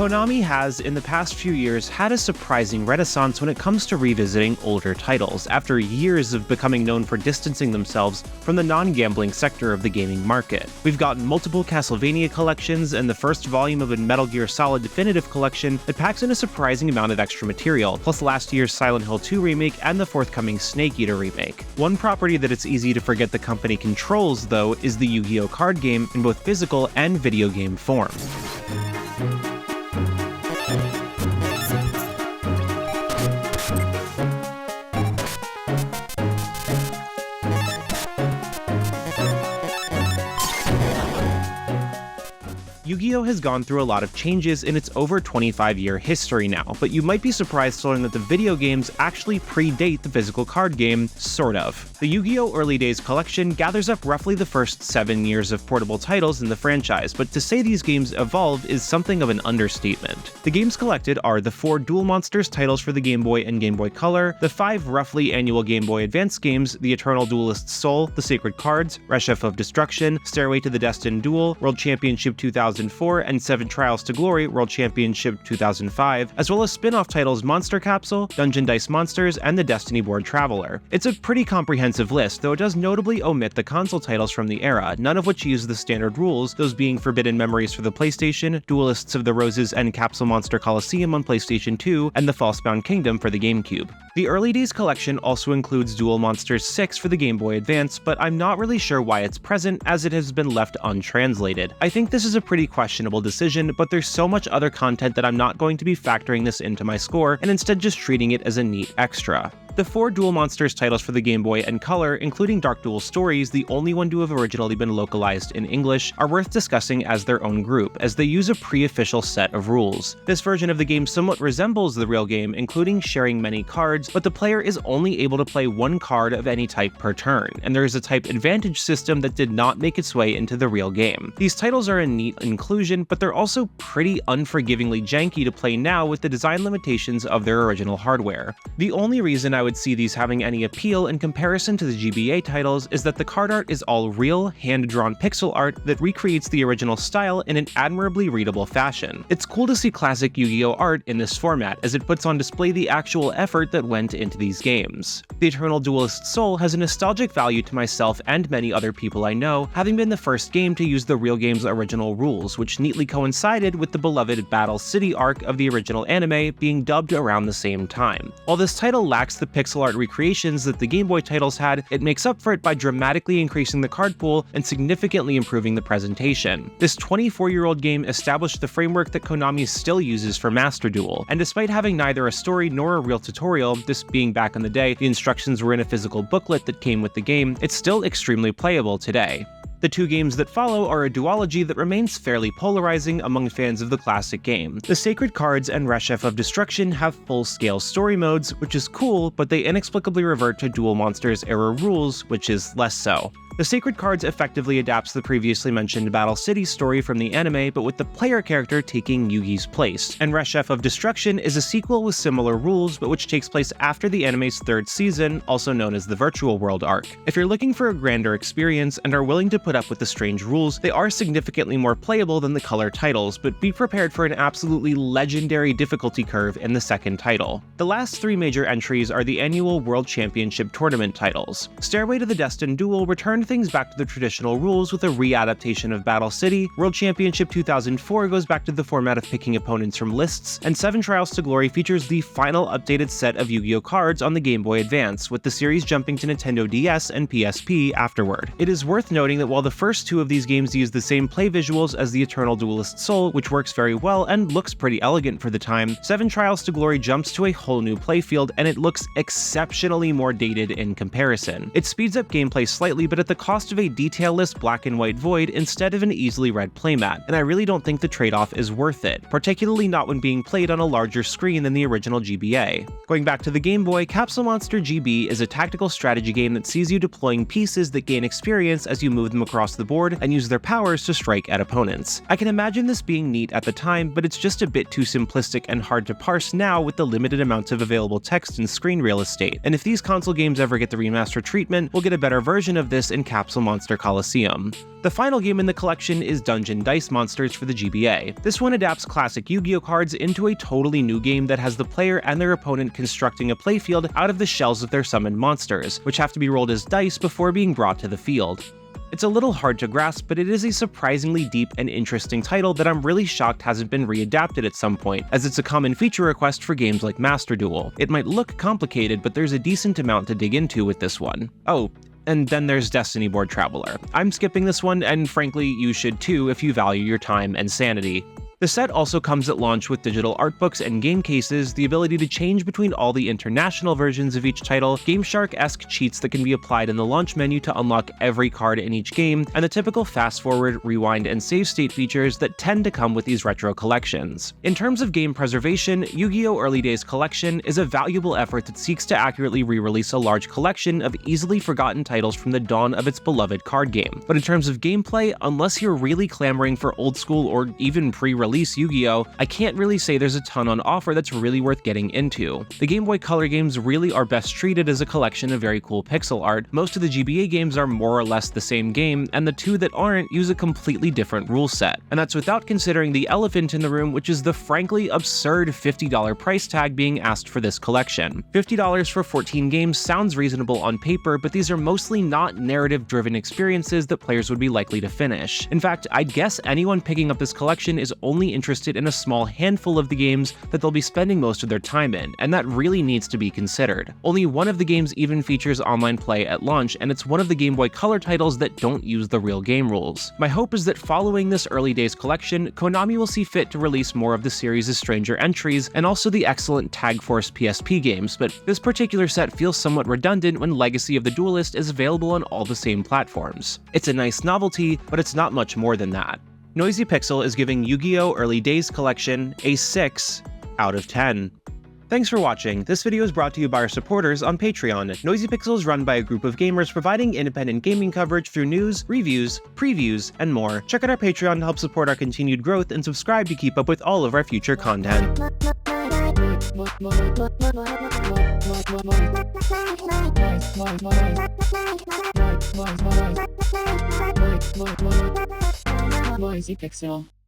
Konami has, in the past few years, had a surprising renaissance when it comes to revisiting older titles, after years of becoming known for distancing themselves from the non-gambling sector of the gaming market. We've gotten multiple Castlevania collections and the first volume of a Metal Gear Solid Definitive Collection that packs in a surprising amount of extra material, plus last year's Silent Hill 2 remake and the forthcoming Snake Eater remake. One property that it's easy to forget the company controls, though, is the Yu-Gi-Oh! Card game in both physical and video game form. Yu-Gi-Oh! Has gone through a lot of changes in its over 25-year history now, but you might be surprised to learn that the video games actually predate the physical card game, sort of. The Yu-Gi-Oh! Early Days collection gathers up roughly the first 7 years of portable titles in the franchise, but to say these games evolved is something of an understatement. The games collected are the 4 Duel Monsters titles for the Game Boy and Game Boy Color, the 5 roughly annual Game Boy Advance games, the Eternal Duelist's Soul, the Sacred Cards, Reshef of Destruction, Stairway to the Destined Duel, World Championship 2004, and 7 Trials to Glory World Championship 2005, as well as spin-off titles Monster Capsule, Dungeon Dice Monsters, and the Destiny Board Traveler. It's a pretty comprehensive list, though it does notably omit the console titles from the era, none of which use the standard rules, those being Forbidden Memories for the PlayStation, Duelists of the Roses and Capsule Monster Coliseum on PlayStation 2, and the Falsebound Kingdom for the GameCube. The Early Days collection also includes Duel Monsters 6 for the Game Boy Advance, but I'm not really sure why it's present, as it has been left untranslated. I think this is a pretty questionable decision, but there's so much other content that I'm not going to be factoring this into my score, and instead just treating it as a neat extra. The 4 Duel Monsters titles for the Game Boy and Color, including Dark Duel Stories, the only one to have originally been localized in English, are worth discussing as their own group, as they use a pre-official set of rules. This version of the game somewhat resembles the real game, including sharing many cards, but the player is only able to play 1 card of any type per turn, and there is a type advantage system that did not make its way into the real game. These titles are a neat inclusion, but they're also pretty unforgivingly janky to play now with the design limitations of their original hardware. The only reason I would see these having any appeal in comparison to the GBA titles is that the card art is all real, hand-drawn pixel art that recreates the original style in an admirably readable fashion. It's cool to see classic Yu-Gi-Oh! Art in this format, as it puts on display the actual effort that went into these games. The Eternal Duelist's Soul has a nostalgic value to myself and many other people I know, having been the first game to use the real game's original rules, which neatly coincided with the beloved Battle City arc of the original anime being dubbed around the same time. While this title lacks the pixel art recreations that the Game Boy titles had, it makes up for it by dramatically increasing the card pool and significantly improving the presentation. This 24-year-old game established the framework that Konami still uses for Master Duel, and despite having neither a story nor a real tutorial, this being back in the day, the instructions were in a physical booklet that came with the game, it's still extremely playable today. The 2 games that follow are a duology that remains fairly polarizing among fans of the classic game. The Sacred Cards and Reshef of Destruction have full-scale story modes, which is cool, but they inexplicably revert to Duel Monsters era rules, which is less so. The Sacred Cards effectively adapts the previously mentioned Battle City story from the anime, but with the player character taking Yugi's place, and Reshef of Destruction is a sequel with similar rules, but which takes place after the anime's 3rd season, also known as the Virtual World arc. If you're looking for a grander experience and are willing to put up with the strange rules, they are significantly more playable than the Color titles, but be prepared for an absolutely legendary difficulty curve in the 2nd title. The last 3 major entries are the annual World Championship Tournament titles. Stairway to the Destined Duel returned things back to the traditional rules with a re-adaptation of Battle City, World Championship 2004 goes back to the format of picking opponents from lists, and 7 Trials to Glory features the final updated set of Yu-Gi-Oh! Cards on the Game Boy Advance, with the series jumping to Nintendo DS and PSP afterward. It is worth noting that while the first 2 of these games use the same play visuals as the Eternal Duelist's Soul, which works very well and looks pretty elegant for the time, 7 Trials to Glory jumps to a whole new playfield, and it looks exceptionally more dated in comparison. It speeds up gameplay slightly, but at the cost of a detailless black and white void instead of an easily read playmat, and I really don't think the trade-off is worth it, particularly not when being played on a larger screen than the original GBA. Going back to the Game Boy, Capsule Monster GB is a tactical strategy game that sees you deploying pieces that gain experience as you move them across the board and use their powers to strike at opponents. I can imagine this being neat at the time, but it's just a bit too simplistic and hard to parse now with the limited amounts of available text and screen real estate, and if these console games ever get the remaster treatment, we'll get a better version of this in and Capsule Monster Coliseum. The final game in the collection is Dungeon Dice Monsters for the GBA. This one adapts classic Yu-Gi-Oh cards into a totally new game that has the player and their opponent constructing a playfield out of the shells of their summoned monsters, which have to be rolled as dice before being brought to the field. It's a little hard to grasp, but it is a surprisingly deep and interesting title that I'm really shocked hasn't been readapted at some point, as it's a common feature request for games like Master Duel. It might look complicated, but there's a decent amount to dig into with this one. Oh, and then there's Destiny Board Traveler. I'm skipping this one, and frankly, you should too if you value your time and sanity. The set also comes at launch with digital art books and game cases, the ability to change between all the international versions of each title, GameShark-esque cheats that can be applied in the launch menu to unlock every card in each game, and the typical fast-forward, rewind, and save state features that tend to come with these retro collections. In terms of game preservation, Yu-Gi-Oh! Early Days Collection is a valuable effort that seeks to accurately re-release a large collection of easily forgotten titles from the dawn of its beloved card game. But in terms of gameplay, unless you're really clamoring for old-school or even pre-release Yu-Gi-Oh!, I can't really say there's a ton on offer that's really worth getting into. The Game Boy Color games really are best treated as a collection of very cool pixel art, most of the GBA games are more or less the same game, and the two that aren't use a completely different rule set. And that's without considering the elephant in the room, which is the frankly absurd $50 price tag being asked for this collection. $50 for 14 games sounds reasonable on paper, but these are mostly not narrative-driven experiences that players would be likely to finish. In fact, I'd guess anyone picking up this collection is only interested in a small handful of the games that they'll be spending most of their time in, and that really needs to be considered. Only one of the games even features online play at launch, and it's one of the Game Boy Color titles that don't use the real game rules. My hope is that following this early days collection, Konami will see fit to release more of the series' stranger entries, and also the excellent Tag Force PSP games, but this particular set feels somewhat redundant when Legacy of the Duelist is available on all the same platforms. It's a nice novelty, but it's not much more than that. Noisy Pixel is giving Yu-Gi-Oh! Early Days Collection a 6 out of 10. Thanks for watching. This video is brought to you by our supporters on Patreon. Noisy Pixel is run by a group of gamers providing independent gaming coverage through news, reviews, previews, and more. Check out our Patreon to help support our continued growth and subscribe to keep up with all of our future content. Noisy Pixel.